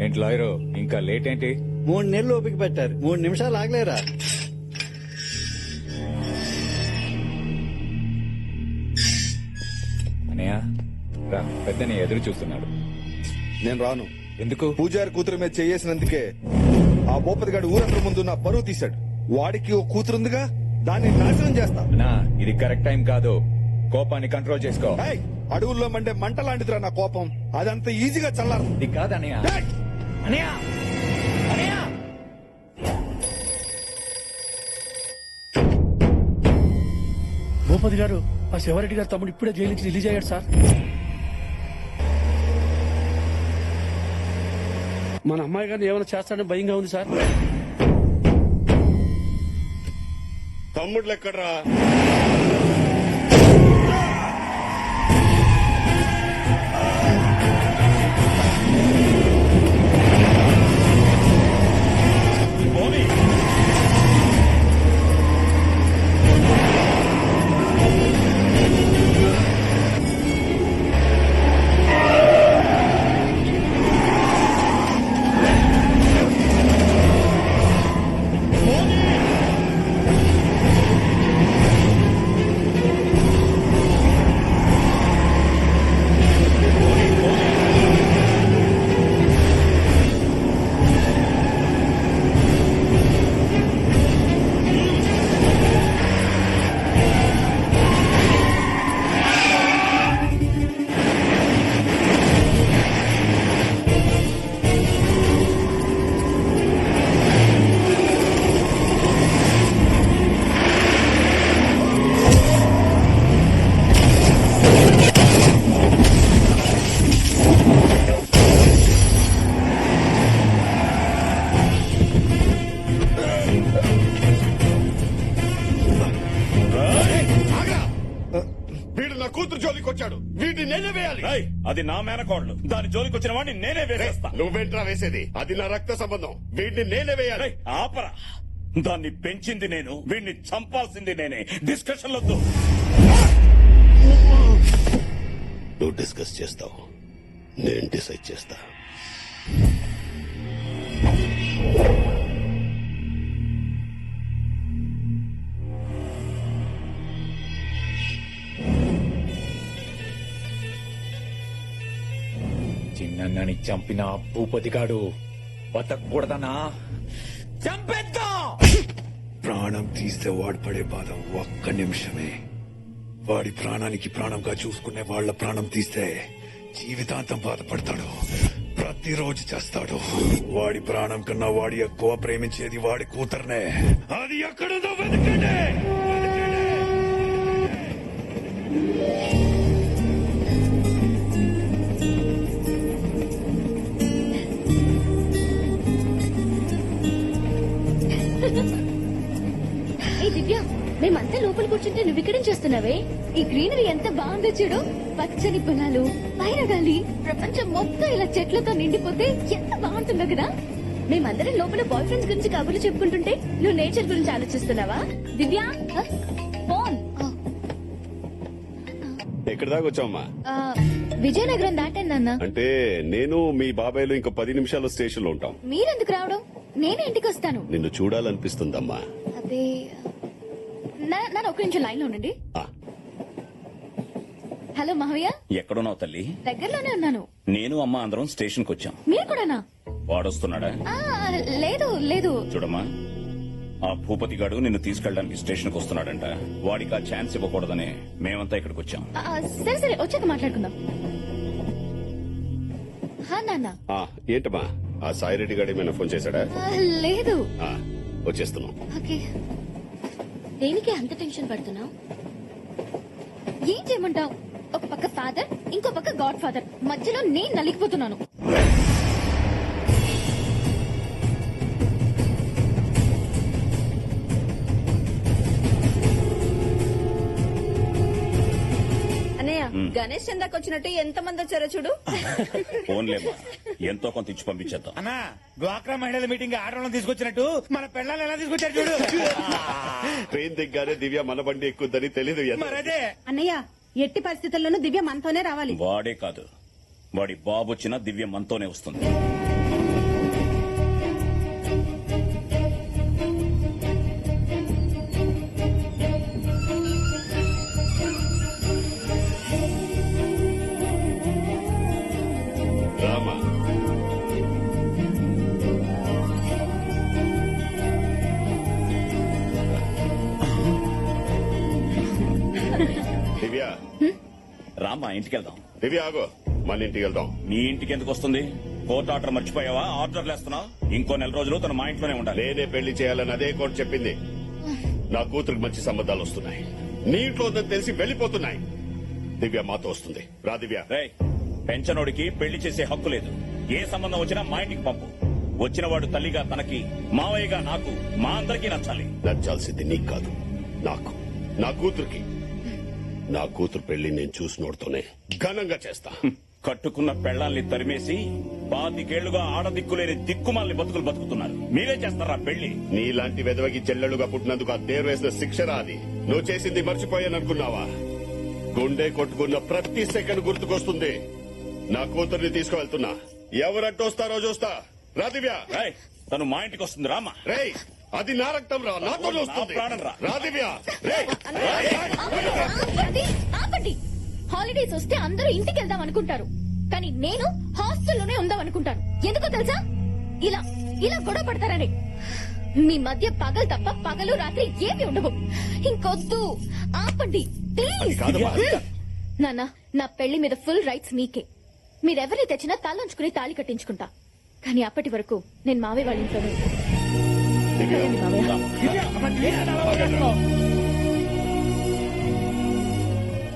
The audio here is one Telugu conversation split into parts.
ఏంటి లాయరు ఇంకా లేట్ ఏంటి? 3 నెలలు ఓపిక పెట్టారు, 3 నిమిషాలు ఆగలేరా? అనయ్య రా, పెద్దని ఎదురు చూస్తున్నాడు. నేను రాను. ఎందుకు? పూజారి కూతురు మీద చేసినందుకే ఆ భూపతి గారి ఊరందరి ముందు నా పరువు తీశాడు. వాడికి ఓ కూతురుందిగా, దాన్ని నాశనం చేస్తా. అన్నా ఇది కరెక్ట్ టైం కాదు, కోపాన్ని కంట్రోల్ చేసుకో. ఏయ్, అడవుల్లో మండే మంట లాంటిదిరా నా కోపం, అదంత ఈజీగా చల్లారు. ఇది కాదు అనయ్య. అనయ్య అనయ్య భూపతి గారు, ఆ శివారెడ్డి గారు తమ్ముడు ఇప్పుడే జైలు నుంచి రిలీజ్ అయ్యాడు సార్. మన అమ్మాయి గారిని ఏమైనా చేస్తాడని భయంగా ఉంది సార్. తమ్ముళ్ళు ఎక్కడ్రా? వీడు నా కూతురు జోలికి వచ్చాడు, వీడిని నేనే వేయాలి. అది నా మేనకోడలు, దాని జోలికి వచ్చిన వాడిని నేనే వేసేస్తా. నువ్వేంట్రా వేసేది? అది నా రక్త సంబంధం, వీడిని నేనే వేయాలి. ఆపరా, దాన్ని పెంచింది నేను, వీడిని చంపాల్సింది నేనే. డిస్కషన్ వద్దు. నువ్వు డిస్కస్ చేస్తావు, నేను డిసైడ్ చేస్తా. చిన్నని చంపిన భూపతిగాడు బతకూడదనా? చంపేద్దాం. ప్రాణం తీస్తే వాడు పడే బాధ ఒక్క నిమిషమే. వాడి ప్రాణానికి ప్రాణంగా చూసుకునే వాళ్ళ ప్రాణం తీస్తే జీవితాంతం బాధపడతాడు, ప్రతిరోజు చేస్తాడు. వాడి ప్రాణం కన్నా వాడి ఎక్కువ ప్రేమించేది వాడి కూతుర్నే. అది ఎక్కడుందో వెతకండి. ఏ దివ్య, మేమంతా లోపల కూర్చుంటే నువ్వు ఇక్కడేం చేస్తున్నావే? ఈ గ్రీనరీ ఎంత బాగుందో చూడు. పచ్చని పొలాలు, పైన గాలి, ప్రపంచం మొత్తం ఇలా చెట్లతో నిండిపోతే ఎంత బాగుంటుందో కదా. మేమందరం లోపల బాయ్ ఫ్రెండ్స్ గురించి కబుర్లు చెప్పుకుంటుంటే నువ్వు నేచర్ గురించి ఆలోచిస్తున్నావా? దివ్య ఫోన్. ఎక్కడి దాకా వచ్చావమ్మా? విజయనగరం దాటాను నాన్న. అంటే నేను మీ బాబాయ్లు ఇంకో 10 నిమిషాల్లో స్టేషన్ లో ఉంటాం. మీరెందుకు రావడం? నేనే ఇంటికి వస్తాను. నిన్ను చూడాలనిపిస్తుందమ్మా. అదే నన్ను ఒక నిమిషం లైన్ లో ఉండండి. ఆ, హలో మహవయ్య. ఎక్కడున్నావు తల్లి? దగ్గరలోనే ఉన్నాను. నేను అమ్మ అందరం స్టేషన్ కు వచ్చాం. మీరు కూడానా? వాడొస్తున్నాడా? లేదు లేదు. చూడమ్మా, ఆ భూపతి గాడు నిన్ను తీసుకెళ్ళడానికి స్టేషన్ కు వస్తున్నాడంట. వాడికి ఆ ఛాన్స్ ఇవ్వకూడదని మేమంతా ఇక్కడికి వచ్చాం. సరే సరే, వచ్చాక మాట్లాడుకుందాం. నాన్న. ఏంటమ్మా, ఆ సాయిరెడ్డి గారు ఏమైనా ఫోన్ చేశాడా? లేదు. వచ్చేస్తున్నాం. ఓకే. దేనికి అంత టెన్షన్ పడుతున్నావు? ఏం చేయమంటావు? ఒక పక్క ఫాదర్, ఇంకో పక్క గాడ్ ఫాదర్, మధ్యలో నేను నలిగిపోతున్నాను. గణేష్ చందాకి వచ్చినట్టు ఎంత మంది వచ్చారో చూడు. ఫోన్లేమ్మా, ఎంతో కొంత ఇచ్చి పంపించేద్దాం. అన్నా, డ్వాక్రా మహిళల మీటింగ్ ఆడవాళ్ళని తీసుకొచ్చినట్టు మన పెళ్ళాలను ఎలా తీసుకొచ్చారు చూడు. ట్రైన్ దిగ్గానే దివ్య మన బండి ఎక్కుద్దని తెలీదు. మరదే అన్నయ్య, ఎట్టి పరిస్థితుల్లోనూ దివ్య మనతోనే రావాలి. వాడే కాదు, వాడి బాబు వచ్చినా దివ్య మనతోనే వస్తుంది. దివ్య రామ్మా ఇంటికి వెళ్దాం. దివ్య ఆగో, మన ఇంటికి వెళ్దాం. నీ ఇంటికి ఎందుకు వస్తుంది? కోర్టు ఆర్డర్ మర్చిపోయావా? ఆర్డర్లు వేస్తున్నావు. ఇంకో 4 రోజులు తన మా ఇంట్లోనే ఉండాలి. నేనే పెళ్లి చేయాలని అదే కోర్టు చెప్పింది. నా కూతురికి మంచి సంబంధాలు వస్తున్నాయి. నీ ఇంట్లో ఉందని తెలిసి వెళ్లిపోతున్నాయి. దివ్య మాతో వస్తుంది. రా దివ్య. రేయ్, పెంచనోడికి పెళ్లి చేసే హక్కు లేదు. ఏ సంబంధం వచ్చినా మా ఇంటికి పంపు. వచ్చిన వాడు తల్లిగా తనకి, మావయ్యగా నాకు, మా అందరికీ నచ్చాలి. నచ్చాల్సింది నీకు కాదు, నాకు. నా కూతురికి. నా కూతురు పెళ్లి నేను చూసినోడుతోనే ఘనంగా చేస్తా. కట్టుకున్న పెళ్లాల్ని తరిమేసి 25 ఏళ్లుగా ఆడదిక్కులేని దిక్కుమాలని బతుకులు బతుకుతున్నారు. మీరే చేస్తారా పెళ్లి? నీలాంటి వెదవకి చెల్లెలుగా పుట్టినందుకు ఆ దేవుడు వేసిన శిక్షరా అది. నువ్వు చేసింది మర్చిపోయాననుకున్నావా? గుండె కొట్టుకున్న ప్రతి సెకండ్ గుర్తుకొస్తుంది. నా కూతుర్ని తీసుకువెళ్తున్నా. ఎవరంటూ వస్తారో చూస్తా. రా దివ్య. రేయ్, తను మా ఇంటికి వస్తుంది. రామా. రేయ్, అది నా రక్తం రా, నాతో వస్తుంది. నా ప్రాణం రా. రా దివ్య. రేయ్. ఆపండి, ఆపండి. హాలిడేస్ వస్తే అందరూ ఇంటికి వెళ్దాం అనుకుంటారు, కానీ నేను హాస్టల్లోనే ఉందాం అనుకుంటాను. ఎందుకో తెలుసా? ఇలా ఇలా గొడవ పడతారని. మీ మధ్య పగలు తప్ప పగలు రాత్రి ఏమి ఉండవు. ఇంకొద్దు, ఆపండి ప్లీజ్. నాన్న, నా పెళ్లి మీద ఫుల్ రైట్స్ మీకే. మీరెవరిని తెచ్చినా తలంచుకుని తాళి కట్టించుకుంటా. కానీ అప్పటి వరకు నేను మావయ్య వాళ్ళ ఇంట్లోనే ఉంటాను. సరేండి మావయ్య.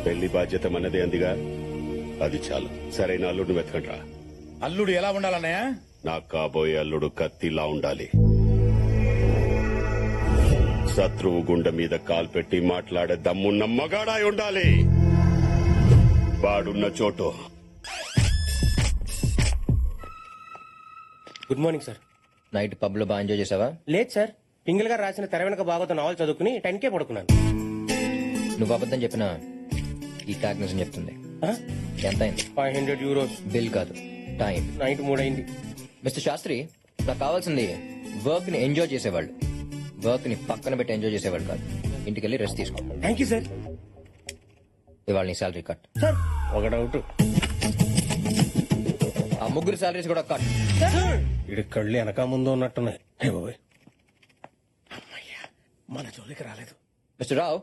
పెళ్లి బాధ్యత మనదే అందిగా, అది చాలు. సరైన అల్లుడిని వెతకండ్రా. అల్లుడు ఎలా ఉండాలన్నయ్య? నాకు కాబోయే అల్లుడు కత్తిలా ఉండాలి. శత్రువు గుండె మీద కాలు పెట్టి మాట్లాడే దమ్మున్న మగాడాయి ఉండాలి. వాడున్న చోటు. Good morning sir. Night pub లో బాగా ఎంజాయ్ చేసావా? లేదు సార్, పింగిల్ గారు రాసిన తెర వెనక బాగోత నావల్ చదువుకుని 10K పడుకున్నాను. నువ్వు అబద్ధం చెప్పినా ఈ కాగ్నిజం చెప్తుంది. ఎంత అయింది? 500 euros. బిల్ కాదు, టైం. నైట్ 3 అయింది. మిస్టర్ శాస్త్రి, నాకు కావాల్సింది వర్క్ ని ఎంజాయ్ చేసేవాళ్ళు, వర్క్ ని పక్కన పెట్టి ఎంజాయ్ చేసేవాళ్ళు కాదు. ఇంటికి వెళ్ళి రెస్ట్ తీసుకో. Thank you sir. ఇవాళ నీ శాలరీ కట్. సార్ ఒక డౌట్, ఆ ముగ్గురు శాలరీస్ కూడా కట్. ఇడి కళ్ళు వెనక ముందు ఉన్నట్టున్నాయి. అమ్మయ్యా, మన జోలికి రాలేదు. మిస్టర్ రావు.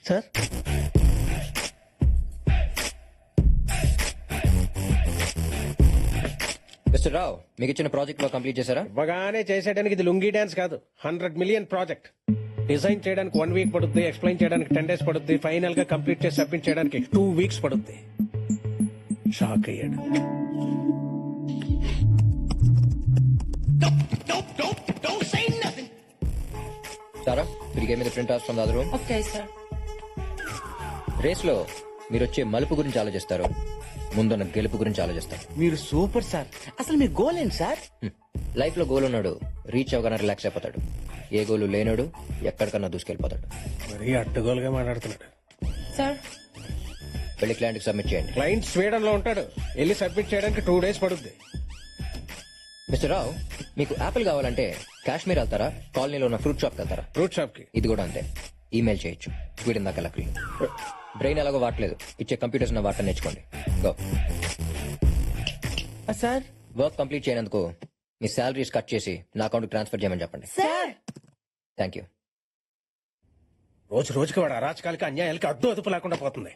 సార్ మిస్టర్ రావు, మీకు ఇచ్చిన ప్రాజెక్ట్ లో కంప్లీట్ చేశారా? ఇవ్వగానే చేసేయడానికి ఇది లుంగీ డాన్స్ కాదు, 100 million ప్రాజెక్ట్. డిజైన్ చేయడానికి 1 week పడుద్ది, ఎక్స్ప్లెయిన్ చేయడానికి 10 days పడుద్ది, ఫైనల్ గా కంప్లీట్ చేసి సబ్మిట్ చేయడానికి 2 weeks పడుద్ది. షాక్ అయ్యాడు. సారా, తిరిగే మీద print out from the other room. Okay sir. Race లో మీరు వచ్చే మలుపు గురించి ఆలోచిస్తారు, ముందున్న గెలుపు గురించి ఆలోచిస్తారు. మీరు సూపర్ సార్. అసలు మీ గోల్ ఏంటి సార్? లైఫ్ లో గోల్ ఉన్నాడు రీచ్ అవగానే రిలాక్స్ అయిపోతాడు. ఏ గోలు లేనాడు ఎక్కడికన్నా దూసుకెళ్ళిపోతాడు. మరీ అడ్డగోలుగా మాట్లాడుతున్నాడు. సార్ వెళ్ళి క్లయింట్ కి సబ్మిట్ చేయండి. క్లయింట్ స్వీడన్ లో ఉంటాడు, వెళ్ళి సబ్మిట్ చేయడానికి 2 days పడుద్ది. మిస్టర్ రావు, మీకు యాపిల్ కావాలంటే కాశ్మీర్ వెళ్తారా, కాలనీలో ఉన్న ఫ్రూట్ షాప్ వెళ్తారా? ఫ్రూట్ షాప్ కి. ఇది కూడా అంతే, ఈమెయిల్ చేయొచ్చు. స్వీడన్ దాకా లక్లీ. బ్రెయిన్ ఎలాగో వాడలేదు, ఇచ్చే కంప్యూటర్స్ వాటర్ నేర్చుకోండి. గో. సార్ వర్క్ కంప్లీట్ చేయనందుకు మీ శాలరీస్ కట్ చేసి నా అకౌంట్ ట్రాన్స్ఫర్ చేయమని చెప్పండి. Sir thank you. రోజు రోజుకి వాడు అరాచకాలకి అన్యాయాలకి అడ్డు అదుపు లేకుండా పోతుంది.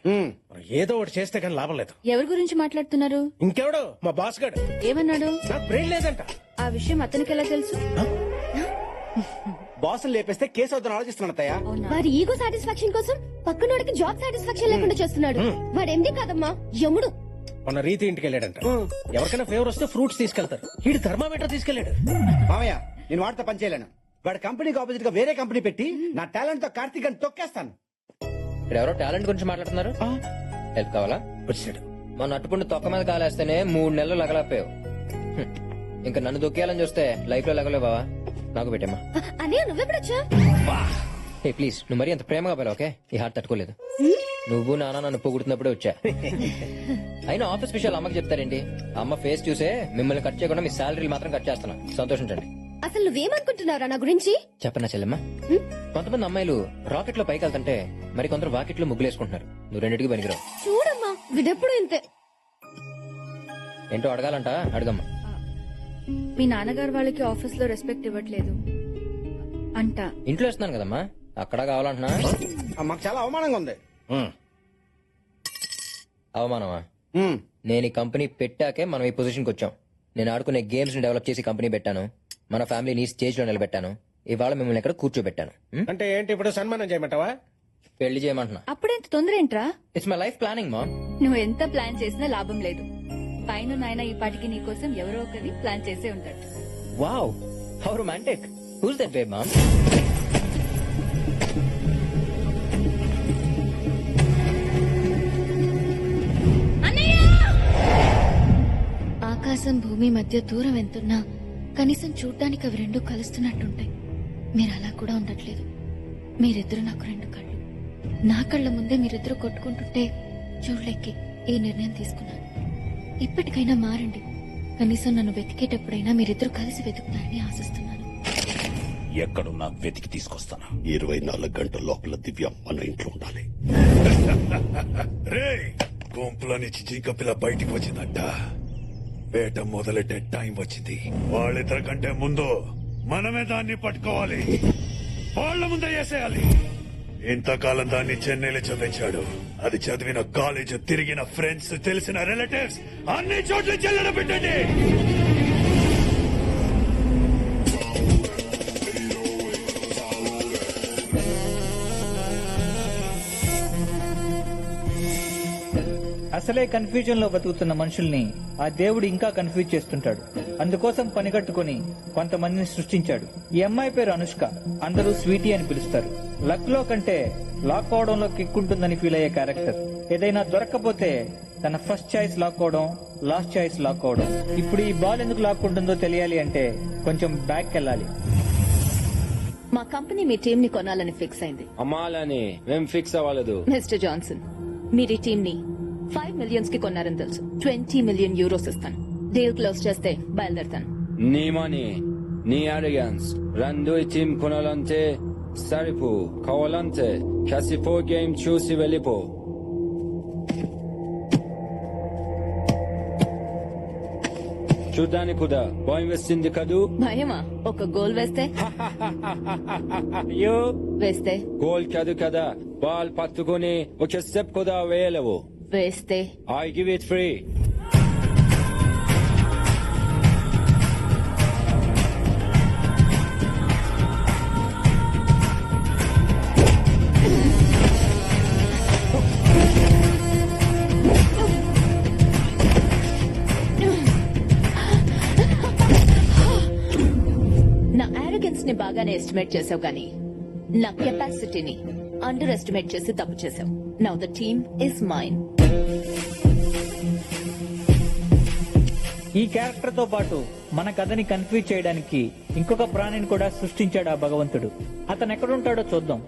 మనం ఏదో ఒకటి చేస్తే కానీ లాభం లేదు. ఎవరి గురించి మాట్లాడుతున్నారు? ఇంకెవడు? మా బాస్ గడు. ఏమన్నాడు? నాకు బ్రెయిన్ లేదంట. ఆ విషయం అతనికి ఎలా తెలుసు? బాసులు లేపేస్తే కేసు అవుతాను ఆలోచిస్తున్నాను అత్తయ్య. వారి ఈగో సాటిస్ఫాక్షన్ కోసం పక్కనోడికి జాబ్ సాటిస్ఫాక్షన్ లేకుండా చేస్తున్నాడు. వాడు ఎండి కాదమ్మా, యముడు. మన రీతి ఇంటికి వెళ్ళాడంట. ఎవరికైనా ఫేవర్ వస్తే ఫ్రూట్స్ తీసుకెళ్తారు. వీడు థర్మామీటర్ తీసుకెళ్లాడు. మామయ్య, నేను వాడితో పని చేయలేను. వాడి కంపెనీకి ఆపోజిట్ గా వేరే కంపెనీ పెట్టి నా టాలెంట్ తో కార్తీక్ అని తొక్కేస్తాను. ఇక్కడ ఎవరో టాలెంట్ గురించి మాట్లాడుతున్నారు. హెల్ప్ కావాలా? వచ్చాడు. మన అట్టుపుండి తొక్క మీద కాలేస్తేనే 3 నెలలు లగలపోయావు. ఇంకా నన్ను దొక్కేయాలని చూస్తే లైఫ్ లో లగలేవు బావా. నాకు పెట్టమ్మా. అనే నువ్వెప్పుడొచ్చా? హే ప్లీజ్, నువ్వు మరీ అంత ప్రేమగా పోయావు. ఓకే, ఈ హార్ట్ తట్టుకోలేదు. నువ్వు నాన్న నన్ను పొగుడుతున్నప్పుడే వచ్చా. అయినా ఆఫీస్ విషయాలు అమ్మకి చెప్తారేంటి? అమ్మ ఫేస్ చూసే మిమ్మల్ని కట్ చేయకుండా మీ శాలరీలు మాత్రం కట్ చేస్తున్నా. సంతోషించండి. అసలు నువ్వేమనుకుంటున్నారా నా గురించి? చెప్పనా చెల్లెమ్మా, కొంతమంది అమ్మాయిలు రాకెట్ లో పైకి వెళ్తుంటే మరి కొందరు వాకెట్ లో ముగ్గులేసుకుంటున్నారు. నువ్వు రెండింటికి పనికిరావు. చూడమ్మా, విడెప్పుడు ఇంతే. ఏంటో అడగాలంట, అడగమ్మా. మీ నాన్నగారు వాళ్ళకి ఆఫీస్ లో రెస్పెక్ట్ ఇవ్వట్లేదు అంట. ఇంట్లో ఇస్తున్నాను కదమ్మా, అక్కడ కావాలంటున్నా. మాకు చాలా అవమానంగా ఉంది. అవమానమా? నేను ఈ కంపెనీ పెట్టాకే మనం ఈ పొజిషన్కి వచ్చాం. నేను ఆడుకునే గేమ్స్ ని డెవలప్ చేసి కంపెనీ పెట్టాను. మన ఫ్యామిలీని స్టేజ్ లో నిలబెట్టాను. ఇవాళ మిమ్మల్ని ఇక్కడ కూర్చోబెట్టాను. అంటే ఏంటి ఇప్పుడు సన్మానం చేయమంటావా? పెళ్లి చేయమంటున్నా. అప్పుడెంత తొందర ఏంట్రా? ఇట్స్ మై లైఫ్ ప్లానింగ్ మా. నువ్వు ఎంత ప్లాన్ చేసినా లాభం లేదు. పైన నాయన ఈ పాటికి నీ కోసం ఎవరో ఒకరి ప్లాన్ చేసే ఉంటాడు. Wow, how romantic. Who's that babe ma'am? ఆకాశం భూమి మధ్య దూరం ఎంతున్నా కనీసం చూడ్డానికి అవి రెండు కలుస్తున్నట్టుంటాయి. మీరు అలా కూడా ఉండట్లేదు. మీరిద్దరు నాకు రెండు కళ్ళు. నా కళ్ళ ముందే మీరిద్దరు కొట్టుకుంటుంటే చూడలేకే ఈ నిర్ణయం తీసుకున్నాను. ఇప్పటికైనా మారండి. కనీసం నన్ను వెతికేటప్పుడైనా మీరిద్దరు కలిసి వెతుకుతారని ఆశిస్తున్నాను. ఎక్కడున్నా వెతికి తీసుకొస్తాను. 24 గంటల లోపల దివ్య మన ఇంట్లో ఉండాలి. రే గుంపులో నుంచి జింక పిల్ల బయటికి వచ్చిందంట. వేట మొదలెట్టే టైం వచ్చింది. వాళ్ళిద్దరి కంటే ముందు మనమే దాన్ని పట్టుకోవాలి. వాళ్ళ ముందే వేసేయాలి. ఇంతకాలం దాన్ని చెన్నైలో చదివించాడు. అది చదివిన కాలేజ్, తిరిగిన ఫ్రెండ్స్, తెలిసిన రిలేటివ్స్ అన్ని చోట్ల చెల్లెడ పెట్టండి. అసలే కన్ఫ్యూజన్ లో బతుకుతున్న మనుషుల్ని ఆ దేవుడు ఇంకా కన్ఫ్యూజ్ చేస్తుంటాడు. అందుకోసం పనిగట్టుకుని కొంతమందిని సృష్టించాడు. ఈ అమ్మాయి పేరు అనుష్క. అందరూ స్వీటీ అని పిలుస్తారు. లక్ లో కంటే లాక్ అవడంలో కిక్కుంటుందని ఫీల్ అయ్యే క్యారెక్టర్. ఏదైనా దొరక్కపోతే తన ఫస్ట్ చాయిస్ లాక్ అవడం, లాస్ట్ చాయిస్ లాక్ అవడం. ఇప్పుడు ఈ బాల్ ఎందుకు లాక్కుంటుందో తెలియాలి అంటే కొంచెం బ్యాక్ వెళ్ళాలి. మా కంపెనీ మీ టీం ని కొనాలని ఫిక్స్ అయింది. అమ్మాలని మేం ఫిక్స్ అవ్వలేదు. మిస్టర్ జాన్సన్, మీరు ఈ టీం ని 5 మిలియన్స్ కి కొన్నారని తెలుసు. 20 మిలియన్ యూరోస్ ఇస్తాను. డీల్ క్లోజ్ చేస్తే బయలుదేరుతాను. నీ మనీ, నీ అరిగన్స్ రెండు టీం కొనాలంటే సరిపో. కావాలంటే కసిపో గేమ్ చూసి వెళ్ళిపో. చూడ్డానికి కూడా భయం వేస్తుంది కదూ? భయమా? ఒక గోల్ వేస్తే? అయ్యో, వేస్తే గోల్ కాదు కదా, బాల్ పట్టుకుని ఒక స్టెప్ కూడా వేయలేవు. వేస్తే I give it free. నా ఆరోగెన్స్ ని బాగానే ఎస్టిమేట్ చేసావు కానీ నా కెపాసిటీని అండర్ ఎస్టిమేట్ చేసి తప్పు చేసావు. Now the team is mine. ఈ క్యారెక్టర్ తో పాటు మన కథని కన్ఫ్యూజ్ చేయడానికి ఇంకొక ప్రాణిని కూడా సృష్టించాడు ఆ భగవంతుడు. అతను ఎక్కడుంటాడో చూద్దాం.